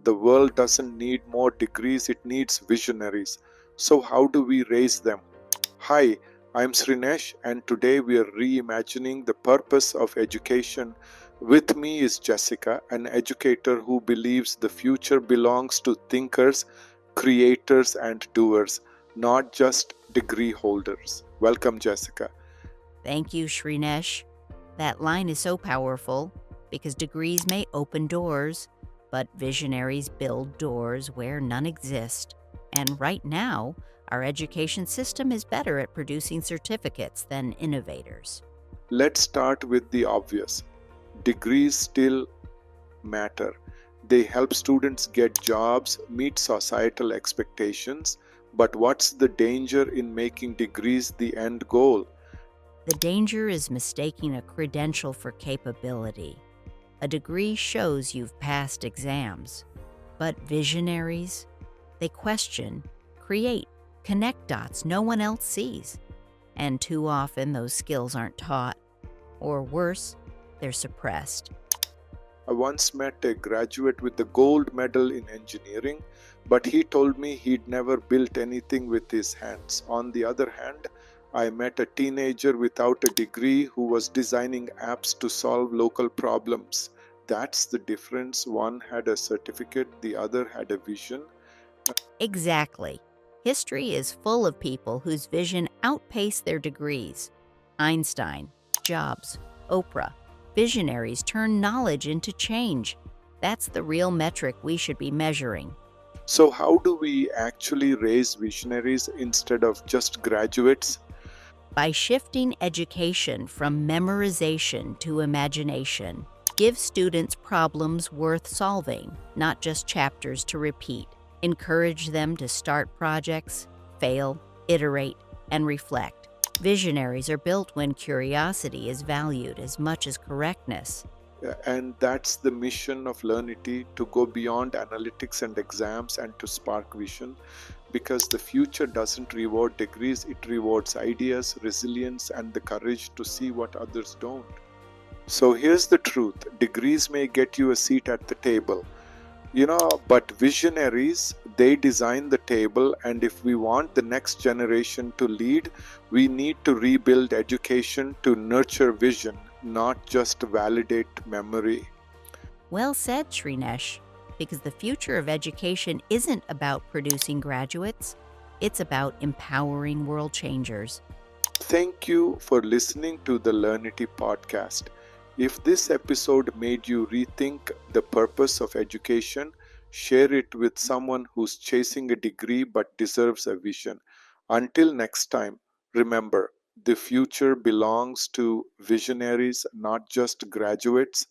The world doesn't need more degrees, it needs visionaries. So, how do we raise them? Hi, I'm Srinesh, and today we are reimagining the purpose of education. With me is Jessica, an educator who believes the future belongs to thinkers, creators, and doers, not just degree holders. Welcome, Jessica. Thank you, Srinesh. That line is so powerful because degrees may open doors, but visionaries build doors where none exist. And right now, our education system is better at producing certificates than innovators. Let's start with the obvious. Degrees still matter. They help students get jobs, meet societal expectations, but what's the danger in making degrees the end goal? The danger is mistaking a credential for capability. A degree shows you've passed exams, but visionaries, they question, create, connect dots no one else sees. And too often those skills aren't taught, or worse, they're suppressed. I once met a graduate with the gold medal in engineering, but he told me he'd never built anything with his hands. On the other hand, I met a teenager without a degree who was designing apps to solve local problems. That's the difference. One had a certificate, the other had a vision. Exactly. History is full of people whose vision outpaced their degrees. Einstein, Jobs, Oprah. Visionaries turn knowledge into change. That's the real metric we should be measuring. So, how do we actually raise visionaries instead of just graduates? By shifting education from memorization to imagination, give students problems worth solving, not just chapters to repeat. Encourage them to start projects, fail, iterate, and reflect. Visionaries are built when curiosity is valued as much as correctness. And that's the mission of Learnity, to go beyond analytics and exams and to spark vision, because the future doesn't reward degrees, it rewards ideas, resilience, and the courage to see what others don't. So here's the truth: degrees may get you a seat at the table, but visionaries, they design the table. And if we want the next generation to lead, we need to rebuild education to nurture vision, not just validate memory. Well said, Srinesh, because the future of education isn't about producing graduates, it's about empowering world changers. Thank you for listening to the Learnity podcast. If this episode made you rethink the purpose of education, share it with someone who's chasing a degree but deserves a vision. Until next time, remember, the future belongs to visionaries, not just graduates.